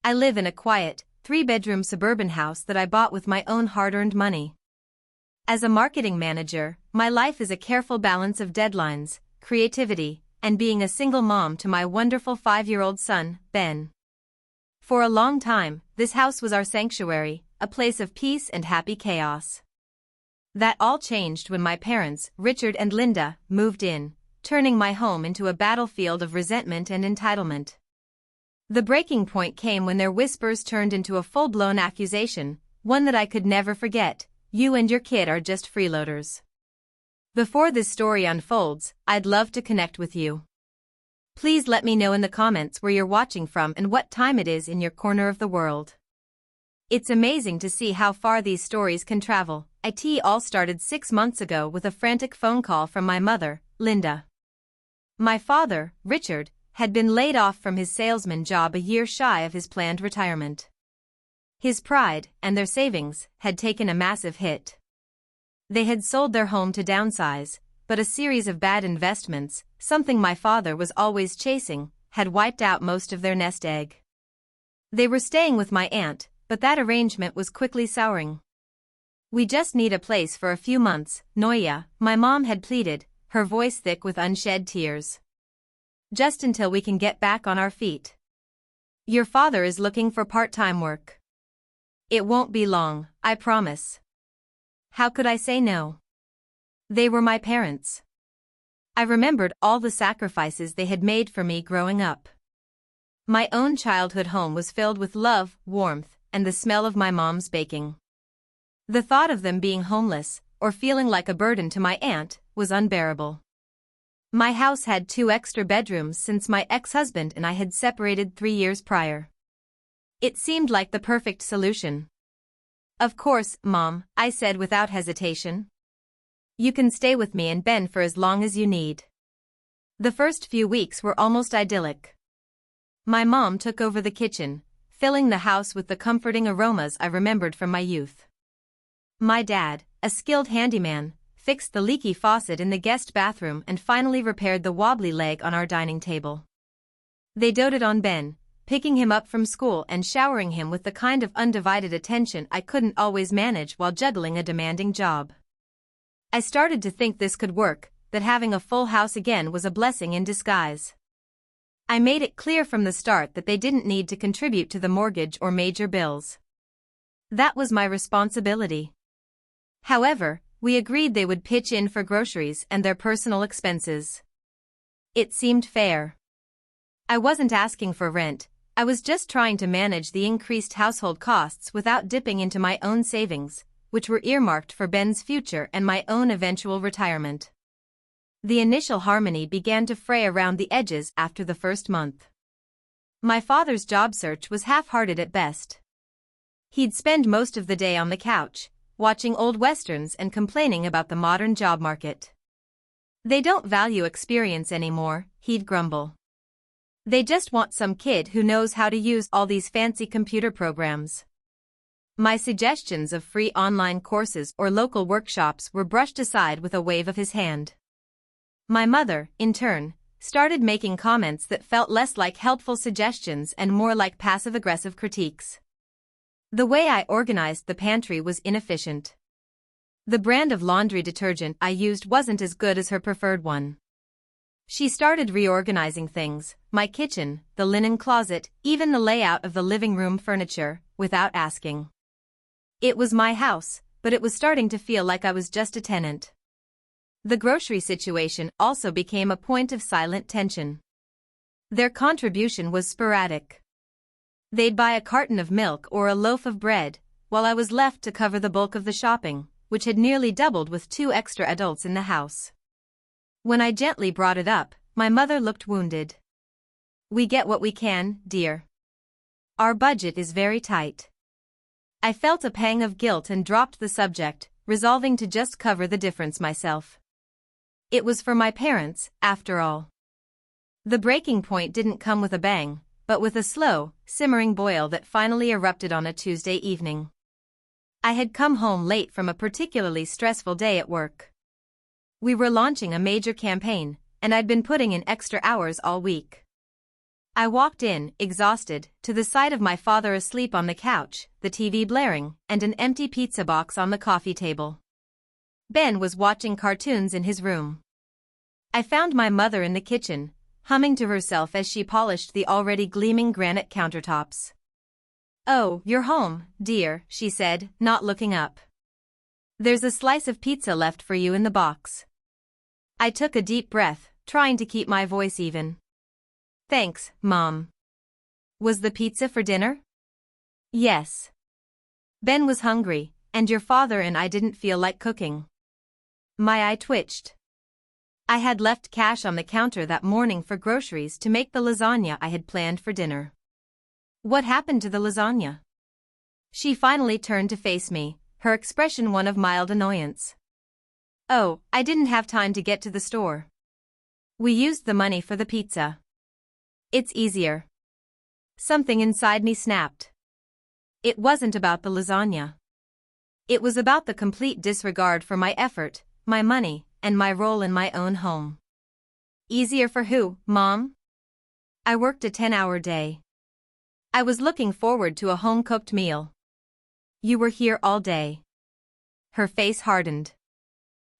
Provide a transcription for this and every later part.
I live in a quiet, three-bedroom suburban house that I bought with my own hard-earned money. As a marketing manager, my life is a careful balance of deadlines, creativity, and being a single mom to my wonderful 5-year-old son, Ben. For a long time, this house was our sanctuary, a place of peace and happy chaos. That all changed when my parents, Richard and Linda, moved in, turning my home into a battlefield of resentment and entitlement. The breaking point came when their whispers turned into a full-blown accusation, one that I could never forget: "You and your kid are just freeloaders." Before this story unfolds, I'd love to connect with you. Please let me know in the comments where you're watching from and what time it is in your corner of the world. It's amazing to see how far these stories can travel. It all started 6 months ago with a frantic phone call from my mother, Linda. My father, Richard, had been laid off from his salesman job a year shy of his planned retirement. His pride, and their savings, had taken a massive hit. They had sold their home to downsize, but a series of bad investments, something my father was always chasing, had wiped out most of their nest egg. They were staying with my aunt, but that arrangement was quickly souring. "We just need a place for a few months, Noya," my mom had pleaded, her voice thick with unshed tears. "Just until we can get back on our feet. Your father is looking for part-time work. It won't be long, I promise." How could I say no? They were my parents. I remembered all the sacrifices they had made for me growing up. My own childhood home was filled with love, warmth, and the smell of my mom's baking. The thought of them being homeless, or feeling like a burden to my aunt, was unbearable. My house had 2 extra bedrooms since my ex-husband and I had separated 3 years prior. It seemed like the perfect solution. "Of course, Mom," I said without hesitation. "You can stay with me and Ben for as long as you need." The first few weeks were almost idyllic. My mom took over the kitchen, filling the house with the comforting aromas I remembered from my youth. My dad, a skilled handyman, fixed the leaky faucet in the guest bathroom and finally repaired the wobbly leg on our dining table. They doted on Ben, picking him up from school and showering him with the kind of undivided attention I couldn't always manage while juggling a demanding job. I started to think this could work, that having a full house again was a blessing in disguise. I made it clear from the start that they didn't need to contribute to the mortgage or major bills. That was my responsibility. However, we agreed they would pitch in for groceries and their personal expenses. It seemed fair. I wasn't asking for rent, I was just trying to manage the increased household costs without dipping into my own savings, which were earmarked for Ben's future and my own eventual retirement. The initial harmony began to fray around the edges after the first month. My father's job search was half-hearted at best. He'd spend most of the day on the couch, watching old westerns and complaining about the modern job market. "They don't value experience anymore," he'd grumble. "They just want some kid who knows how to use all these fancy computer programs." My suggestions of free online courses or local workshops were brushed aside with a wave of his hand. My mother, in turn, started making comments that felt less like helpful suggestions and more like passive-aggressive critiques. The way I organized the pantry was inefficient. The brand of laundry detergent I used wasn't as good as her preferred one. She started reorganizing things, my kitchen, the linen closet, even the layout of the living room furniture, without asking. It was my house, but it was starting to feel like I was just a tenant. The grocery situation also became a point of silent tension. Their contribution was sporadic. They'd buy a carton of milk or a loaf of bread, while I was left to cover the bulk of the shopping, which had nearly doubled with 2 extra adults in the house. When I gently brought it up, my mother looked wounded. "We get what we can, dear. Our budget is very tight." I felt a pang of guilt and dropped the subject, resolving to just cover the difference myself. It was for my parents, after all. The breaking point didn't come with a bang, but with a slow, simmering boil that finally erupted on a Tuesday evening. I had come home late from a particularly stressful day at work. We were launching a major campaign, and I'd been putting in extra hours all week. I walked in, exhausted, to the sight of my father asleep on the couch, the TV blaring, and an empty pizza box on the coffee table. Ben was watching cartoons in his room. I found my mother in the kitchen, humming to herself as she polished the already gleaming granite countertops. "Oh, you're home, dear," she said, not looking up. "There's a slice of pizza left for you in the box." I took a deep breath, trying to keep my voice even. "Thanks, Mom." "Was the pizza for dinner?" "Yes." "Ben was hungry, and your father and I didn't feel like cooking." My eye twitched. I had left cash on the counter that morning for groceries to make the lasagna I had planned for dinner. What happened to the lasagna? She finally turned to face me, her expression one of mild annoyance. "Oh, I didn't have time to get to the store. We used the money for the pizza. It's easier." Something inside me snapped. It wasn't about the lasagna. It was about the complete disregard for my effort, my money, and my role in my own home. Easier for who, Mom? I worked a 10-hour day. I was looking forward to a home-cooked meal. You were here all day. Her face hardened.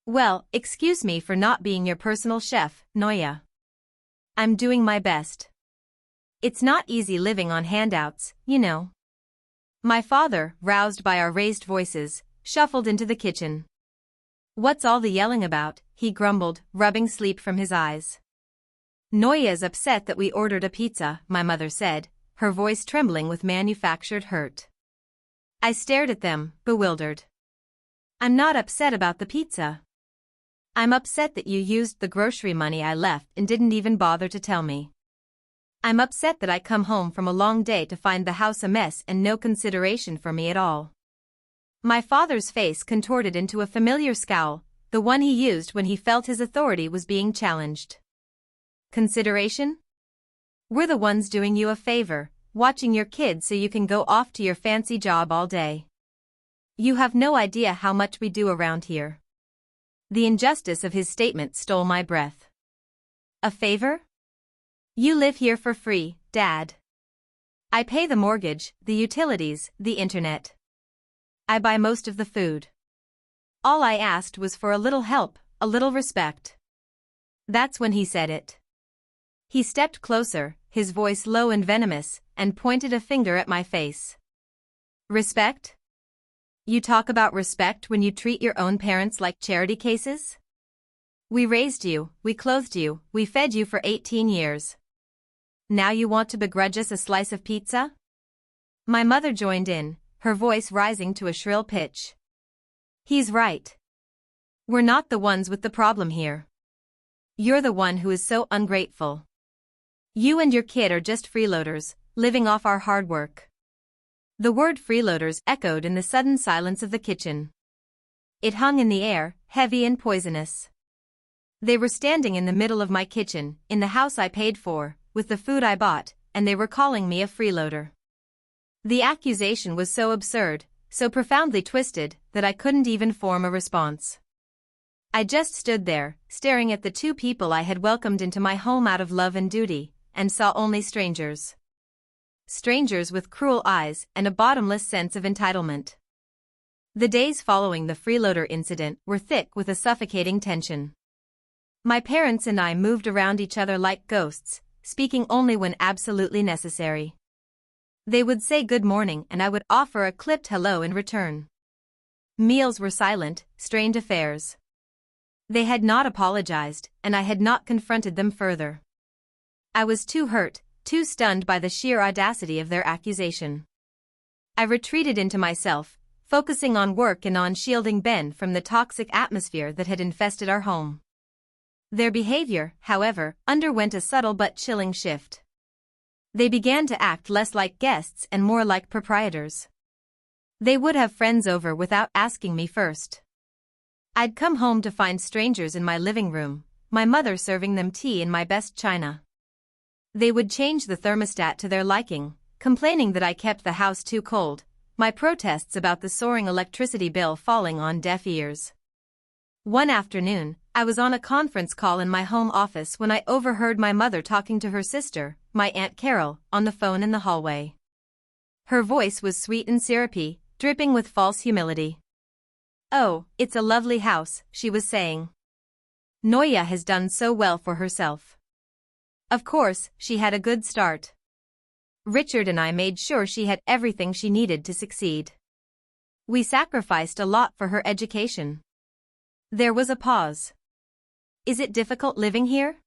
"Well, excuse me for not being your personal chef, Noya. I'm doing my best. It's not easy living on handouts, you know." My father, roused by our raised voices, shuffled into the kitchen. "What's all the yelling about?" he grumbled, rubbing sleep from his eyes. "Noya's upset that we ordered a pizza," my mother said, her voice trembling with manufactured hurt. I stared at them, bewildered. "I'm not upset about the pizza. I'm upset that you used the grocery money I left and didn't even bother to tell me. I'm upset that I come home from a long day to find the house a mess and no consideration for me at all." My father's face contorted into a familiar scowl, the one he used when he felt his authority was being challenged. "Consideration? We're the ones doing you a favor, watching your kids so you can go off to your fancy job all day. You have no idea how much we do around here." The injustice of his statement stole my breath. "A favor? You live here for free, Dad. I pay the mortgage, the utilities, the internet. I buy most of the food. All I asked was for a little help, a little respect." That's when he said it. He stepped closer, his voice low and venomous, and pointed a finger at my face. "Respect? You talk about respect when you treat your own parents like charity cases? We raised you, we clothed you, we fed you for 18 years. Now you want to begrudge us a slice of pizza?" My mother joined in, her voice rising to a shrill pitch. "He's right. We're not the ones with the problem here. You're the one who is so ungrateful. You and your kid are just freeloaders, living off our hard work." The word freeloaders echoed in the sudden silence of the kitchen. It hung in the air, heavy and poisonous. They were standing in the middle of my kitchen, in the house I paid for, with the food I bought, and they were calling me a freeloader. The accusation was so absurd, so profoundly twisted, that I couldn't even form a response. I just stood there, staring at the two people I had welcomed into my home out of love and duty, and saw only strangers. Strangers with cruel eyes and a bottomless sense of entitlement. The days following the freeloader incident were thick with a suffocating tension. My parents and I moved around each other like ghosts, speaking only when absolutely necessary. They would say good morning and I would offer a clipped hello in return. Meals were silent, strained affairs. They had not apologized, and I had not confronted them further. I was too hurt, too stunned by the sheer audacity of their accusation. I retreated into myself, focusing on work and on shielding Ben from the toxic atmosphere that had infested our home. Their behavior, however, underwent a subtle but chilling shift. They began to act less like guests and more like proprietors. They would have friends over without asking me first. I'd come home to find strangers in my living room, my mother serving them tea in my best china. They would change the thermostat to their liking, complaining that I kept the house too cold, my protests about the soaring electricity bill falling on deaf ears. One afternoon, I was on a conference call in my home office when I overheard my mother talking to her sister, my Aunt Carol, on the phone in the hallway. Her voice was sweet and syrupy, dripping with false humility. "Oh, it's a lovely house," she was saying. "Noya has done so well for herself." Of course, she had a good start. Richard and I made sure she had everything she needed to succeed. We sacrificed a lot for her education. There was a pause. "Is it difficult living here?"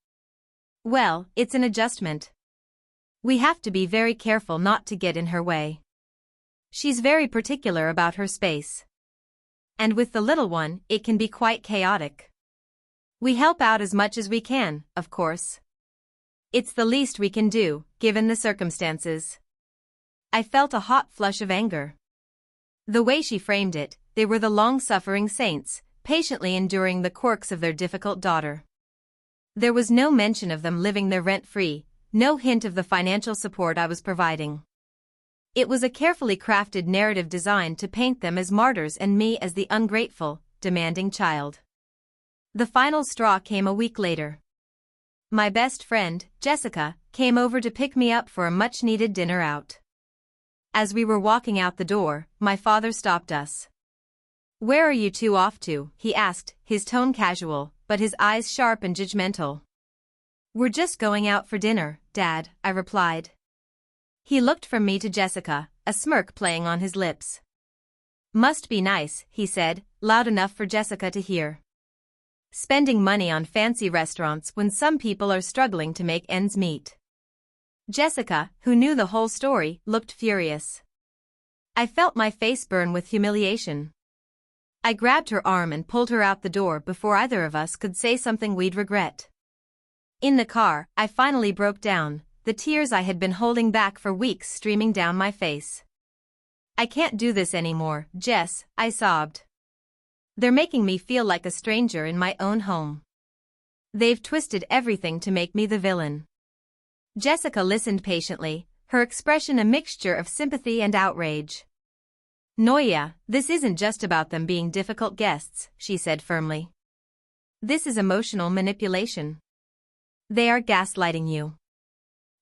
"Well, it's an adjustment. We have to be very careful not to get in her way. She's very particular about her space. And with the little one, it can be quite chaotic. We help out as much as we can, of course. It's the least we can do, given the circumstances." I felt a hot flush of anger. The way she framed it, they were the long-suffering saints, patiently enduring the quirks of their difficult daughter. There was no mention of them living there rent-free, no hint of the financial support I was providing. It was a carefully crafted narrative designed to paint them as martyrs and me as the ungrateful, demanding child. The final straw came a week later. My best friend, Jessica, came over to pick me up for a much-needed dinner out. As we were walking out the door, my father stopped us. "Where are you two off to?" he asked, his tone casual, but his eyes sharp and judgmental. "We're just going out for dinner, Dad," I replied. He looked from me to Jessica, a smirk playing on his lips. "Must be nice," he said, loud enough for Jessica to hear. "Spending money on fancy restaurants when some people are struggling to make ends meet." Jessica, who knew the whole story, looked furious. I felt my face burn with humiliation. I grabbed her arm and pulled her out the door before either of us could say something we'd regret. In the car, I finally broke down, the tears I had been holding back for weeks streaming down my face. "I can't do this anymore, Jess," I sobbed. "They're making me feel like a stranger in my own home. They've twisted everything to make me the villain." Jessica listened patiently, her expression a mixture of sympathy and outrage. "Noya, this isn't just about them being difficult guests," she said firmly. "This is emotional manipulation. They are gaslighting you.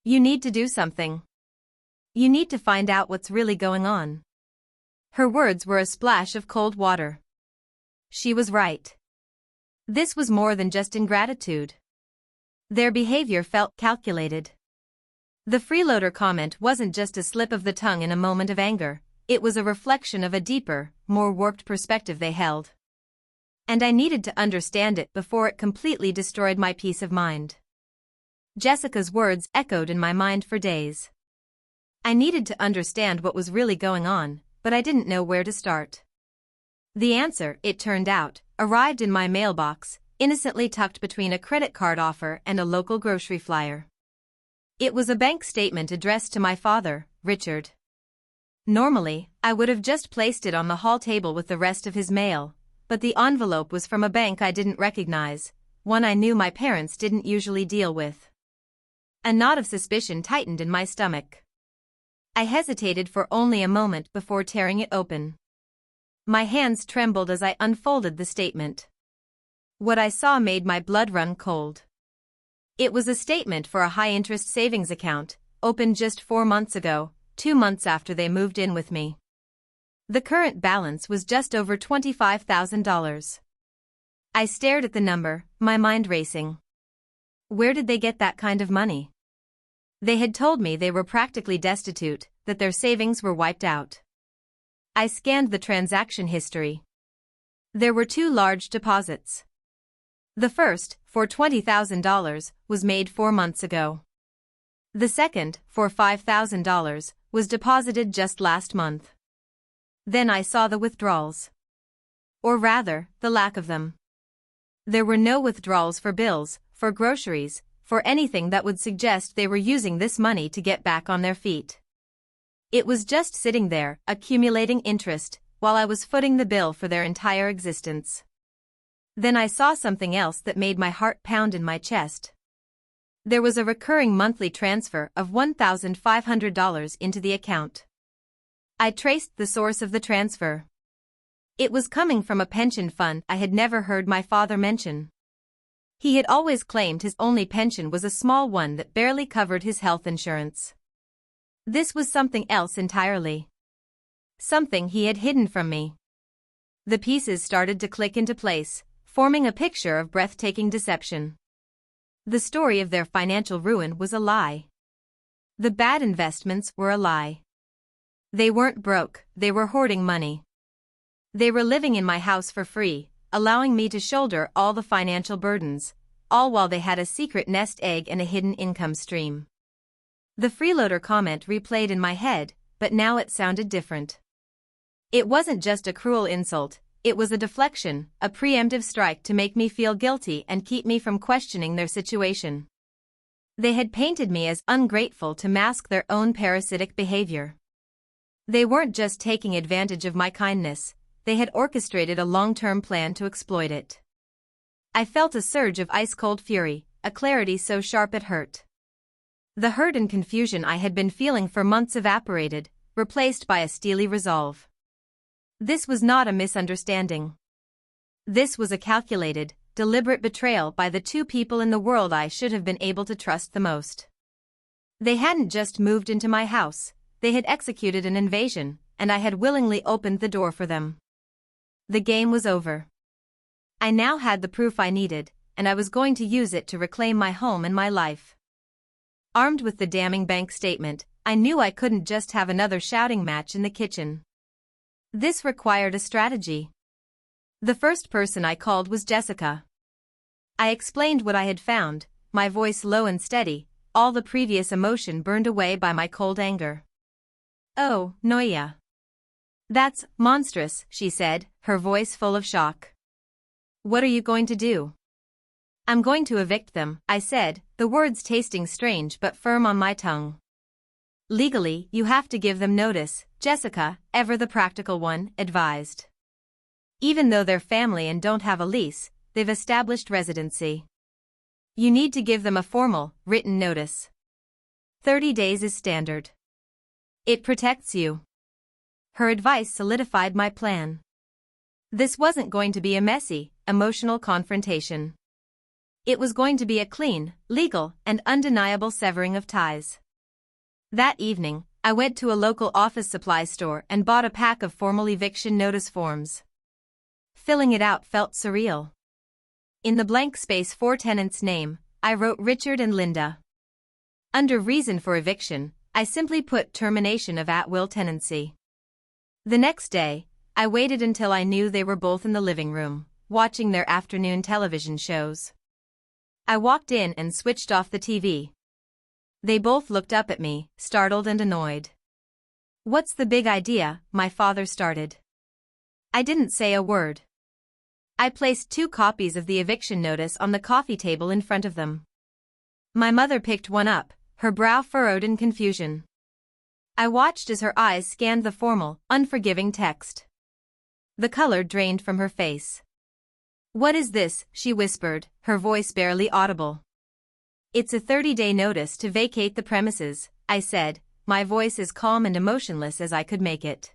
You need to do something. You need to find out what's really going on." Her words were a splash of cold water. She was right. This was more than just ingratitude. Their behavior felt calculated. The freeloader comment wasn't just a slip of the tongue in a moment of anger, it was a reflection of a deeper, more warped perspective they held. And I needed to understand it before it completely destroyed my peace of mind. Jessica's words echoed in my mind for days. I needed to understand what was really going on, but I didn't know where to start. The answer, it turned out, arrived in my mailbox, innocently tucked between a credit card offer and a local grocery flyer. It was a bank statement addressed to my father, Richard. Normally, I would have just placed it on the hall table with the rest of his mail, but the envelope was from a bank I didn't recognize, one I knew my parents didn't usually deal with. A knot of suspicion tightened in my stomach. I hesitated for only a moment before tearing it open. My hands trembled as I unfolded the statement. What I saw made my blood run cold. It was a statement for a high-interest savings account, opened just 4 months ago, 2 months after they moved in with me. The current balance was just over $25,000. I stared at the number, my mind racing. Where did they get that kind of money? They had told me they were practically destitute, that their savings were wiped out. I scanned the transaction history. There were 2 large deposits. The first, for $20,000, was made 4 months ago. The second, for $5,000, was deposited just last month. Then I saw the withdrawals. Or rather, the lack of them. There were no withdrawals for bills, for groceries, for anything that would suggest they were using this money to get back on their feet. It was just sitting there, accumulating interest, while I was footing the bill for their entire existence. Then I saw something else that made my heart pound in my chest. There was a recurring monthly transfer of $1,500 into the account. I traced the source of the transfer. It was coming from a pension fund I had never heard my father mention. He had always claimed his only pension was a small one that barely covered his health insurance. This was something else entirely. Something he had hidden from me. The pieces started to click into place, forming a picture of breathtaking deception. The story of their financial ruin was a lie. The bad investments were a lie. They weren't broke, they were hoarding money. They were living in my house for free, allowing me to shoulder all the financial burdens, all while they had a secret nest egg and a hidden income stream. The freeloader comment replayed in my head, but now it sounded different. It wasn't just a cruel insult, it was a deflection, a preemptive strike to make me feel guilty and keep me from questioning their situation. They had painted me as ungrateful to mask their own parasitic behavior. They weren't just taking advantage of my kindness, they had orchestrated a long-term plan to exploit it. I felt a surge of ice-cold fury, a clarity so sharp it hurt. The hurt and confusion I had been feeling for months evaporated, replaced by a steely resolve. This was not a misunderstanding. This was a calculated, deliberate betrayal by the two people in the world I should have been able to trust the most. They hadn't just moved into my house, they had executed an invasion, and I had willingly opened the door for them. The game was over. I now had the proof I needed, and I was going to use it to reclaim my home and my life. Armed with the damning bank statement, I knew I couldn't just have another shouting match in the kitchen. This required a strategy. The first person I called was Jessica. I explained what I had found, my voice low and steady, all the previous emotion burned away by my cold anger. "Oh, Noia. That's monstrous," she said, her voice full of shock. "What are you going to do?" "I'm going to evict them," I said, the words tasting strange but firm on my tongue. "Legally, you have to give them notice," Jessica, ever the practical one, advised. "Even though they're family and don't have a lease, they've established residency. You need to give them a formal, written notice. 30 days is standard. It protects you." Her advice solidified my plan. This wasn't going to be a messy, emotional confrontation. It was going to be a clean, legal, and undeniable severing of ties. That evening, I went to a local office supply store and bought a pack of formal eviction notice forms. Filling it out felt surreal. In the blank space for tenant's name, I wrote Richard and Linda. Under reason for eviction, I simply put termination of at-will tenancy. The next day, I waited until I knew they were both in the living room, watching their afternoon television shows. I walked in and switched off the TV. They both looked up at me, startled and annoyed. "What's the big idea?" my father started. I didn't say a word. I placed 2 copies of the eviction notice on the coffee table in front of them. My mother picked one up, her brow furrowed in confusion. I watched as her eyes scanned the formal, unforgiving text. The color drained from her face. "What is this?" she whispered, her voice barely audible. "It's a 30-day notice to vacate the premises," I said, my voice as calm and emotionless as I could make it.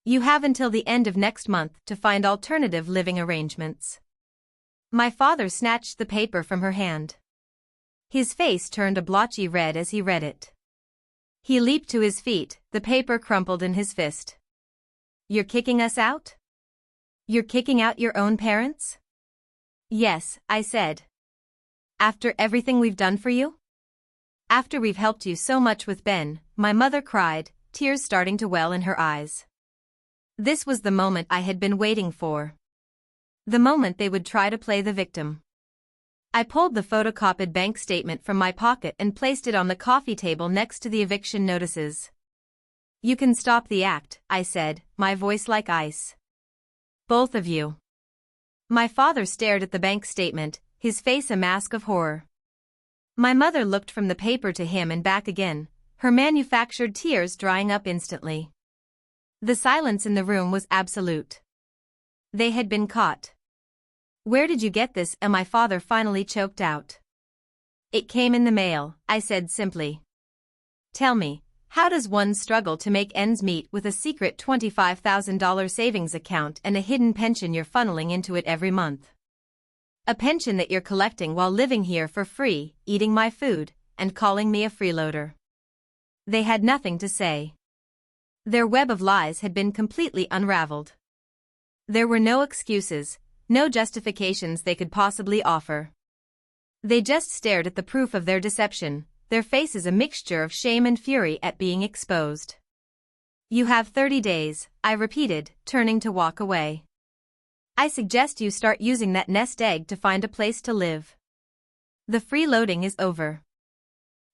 "You have until the end of next month to find alternative living arrangements." My father snatched the paper from her hand. His face turned a blotchy red as he read it. He leaped to his feet, the paper crumpled in his fist. "You're kicking us out? You're kicking out your own parents?" "Yes," I said. "After everything we've done for you? After we've helped you so much with Ben," my mother cried, tears starting to well in her eyes. This was the moment I had been waiting for. The moment they would try to play the victim. I pulled the photocopied bank statement from my pocket and placed it on the coffee table next to the eviction notices. "You can stop the act," I said, my voice like ice. "Both of you." My father stared at the bank statement, his face a mask of horror. My mother looked from the paper to him and back again, her manufactured tears drying up instantly. The silence in the room was absolute. They had been caught. "Where did you get this?" and my father finally choked out. "It came in the mail," I said simply. "Tell me, how does one struggle to make ends meet with a secret $25,000 savings account and a hidden pension you're funneling into it every month?" A pension that you're collecting while living here for free, eating my food, and calling me a freeloader. They had nothing to say. Their web of lies had been completely unraveled. There were no excuses, no justifications they could possibly offer. They just stared at the proof of their deception, their faces a mixture of shame and fury at being exposed. You have 30 days, I repeated, turning to walk away. I suggest you start using that nest egg to find a place to live. The freeloading is over.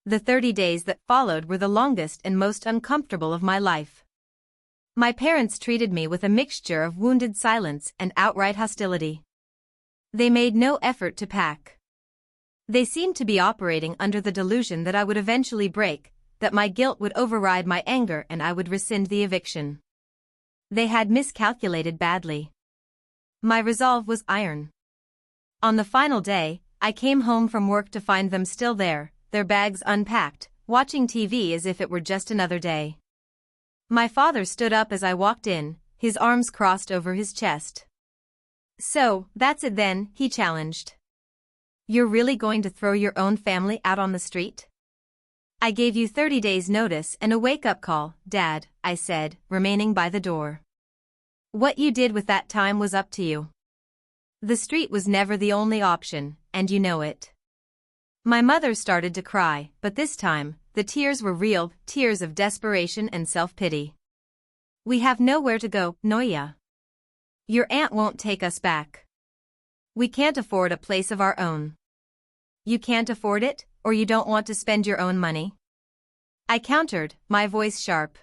The 30 days that followed were the longest and most uncomfortable of my life. My parents treated me with a mixture of wounded silence and outright hostility. They made no effort to pack. They seemed to be operating under the delusion that I would eventually break, that my guilt would override my anger and I would rescind the eviction. They had miscalculated badly. My resolve was iron. On the final day, I came home from work to find them still there, their bags unpacked, watching TV as if it were just another day. My father stood up as I walked in, his arms crossed over his chest. "So, that's it then," he challenged. "You're really going to throw your own family out on the street?" "I gave you 30 days' notice and a wake-up call, Dad," I said, remaining by the door. "What you did with that time was up to you. The street was never the only option, and you know it." My mother started to cry, but this time, the tears were real, tears of desperation and self-pity. "We have nowhere to go, Noya. Your aunt won't take us back. We can't afford a place of our own." "You can't afford it, or you don't want to spend your own money?" I countered, my voice sharp.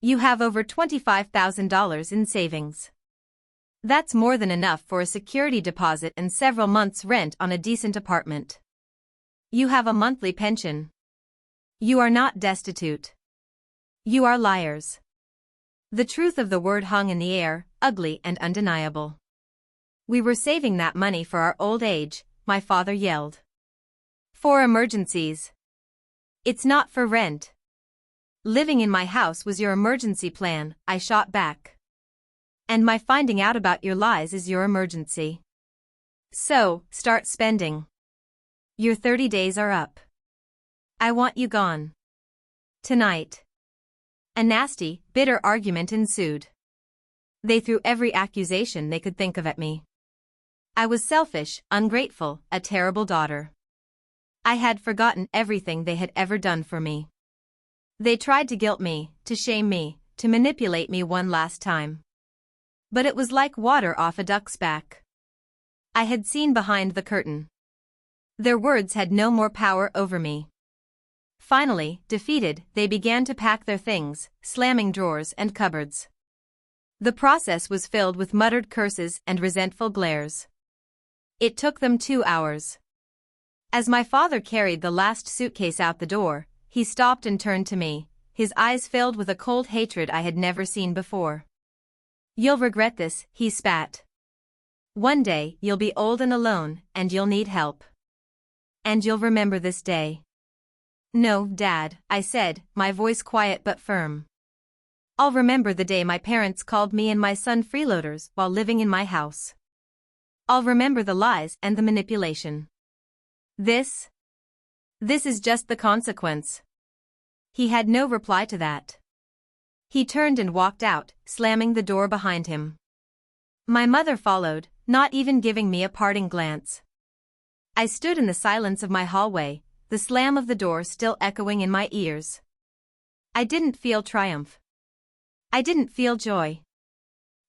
"You have over $25,000 in savings. That's more than enough for a security deposit and several months' rent on a decent apartment. You have a monthly pension. You are not destitute. You are liars." The truth of the word hung in the air, ugly and undeniable. "We were saving that money for our old age," my father yelled. "For emergencies. It's not for rent. Living in my house was your emergency plan," I shot back. "And my finding out about your lies is your emergency. So, start spending. Your 30 days are up. I want you gone. Tonight." A nasty, bitter argument ensued. They threw every accusation they could think of at me. I was selfish, ungrateful, a terrible daughter. I had forgotten everything they had ever done for me. They tried to guilt me, to shame me, to manipulate me one last time. But it was like water off a duck's back. I had seen behind the curtain. Their words had no more power over me. Finally, defeated, they began to pack their things, slamming drawers and cupboards. The process was filled with muttered curses and resentful glares. It took them 2 hours. As my father carried the last suitcase out the door, he stopped and turned to me, his eyes filled with a cold hatred I had never seen before. "You'll regret this," he spat. "One day, you'll be old and alone, and you'll need help. And you'll remember this day." "No, Dad," I said, my voice quiet but firm. "I'll remember the day my parents called me and my son freeloaders while living in my house. I'll remember the lies and the manipulation. This is just the consequence." He had no reply to that. He turned and walked out, slamming the door behind him. My mother followed, not even giving me a parting glance. I stood in the silence of my hallway, the slam of the door still echoing in my ears. I didn't feel triumph. I didn't feel joy.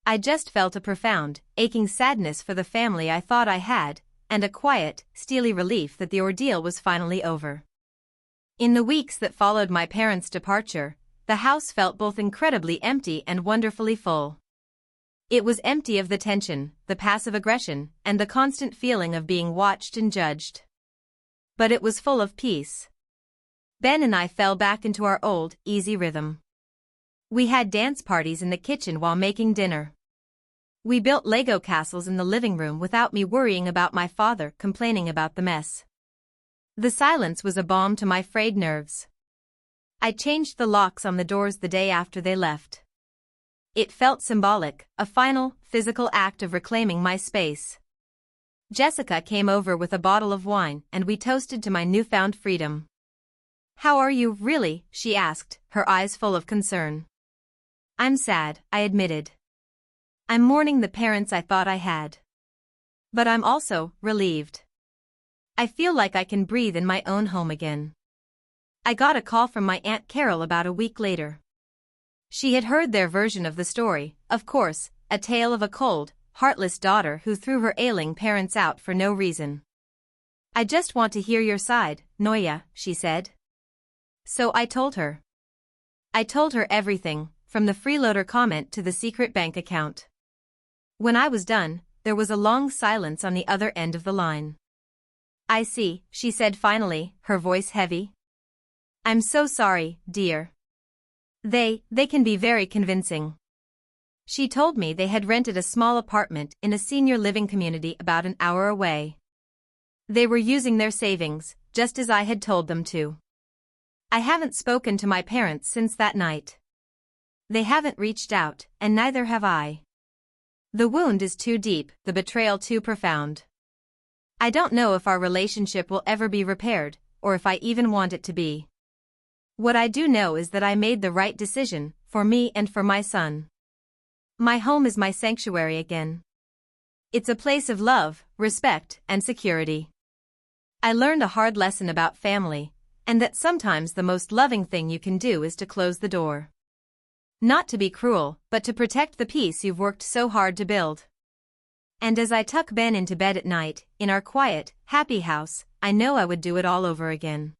I just felt a profound, aching sadness for the family I thought I had, and a quiet, steely relief that the ordeal was finally over. In the weeks that followed my parents' departure, the house felt both incredibly empty and wonderfully full. It was empty of the tension, the passive aggression, and the constant feeling of being watched and judged. But it was full of peace. Ben and I fell back into our old, easy rhythm. We had dance parties in the kitchen while making dinner. We built Lego castles in the living room without me worrying about my father complaining about the mess. The silence was a balm to my frayed nerves. I changed the locks on the doors the day after they left. It felt symbolic, a final, physical act of reclaiming my space. Jessica came over with a bottle of wine and we toasted to my newfound freedom. "How are you, really?" she asked, her eyes full of concern. "I'm sad," I admitted. "I'm mourning the parents I thought I had. But I'm also relieved. I feel like I can breathe in my own home again." I got a call from my Aunt Carol about a week later. She had heard their version of the story, of course, a tale of a cold, heartless daughter who threw her ailing parents out for no reason. "I just want to hear your side, Noya," she said. So I told her. I told her everything, from the freeloader comment to the secret bank account. When I was done, there was a long silence on the other end of the line. "I see," she said finally, her voice heavy. "I'm so sorry, dear. They can be very convincing." She told me they had rented a small apartment in a senior living community about an hour away. They were using their savings, just as I had told them to. I haven't spoken to my parents since that night. They haven't reached out, and neither have I. The wound is too deep, the betrayal too profound. I don't know if our relationship will ever be repaired, or if I even want it to be. What I do know is that I made the right decision, for me and for my son. My home is my sanctuary again. It's a place of love, respect, and security. I learned a hard lesson about family, and that sometimes the most loving thing you can do is to close the door. Not to be cruel, but to protect the peace you've worked so hard to build. And as I tuck Ben into bed at night, in our quiet, happy house, I know I would do it all over again.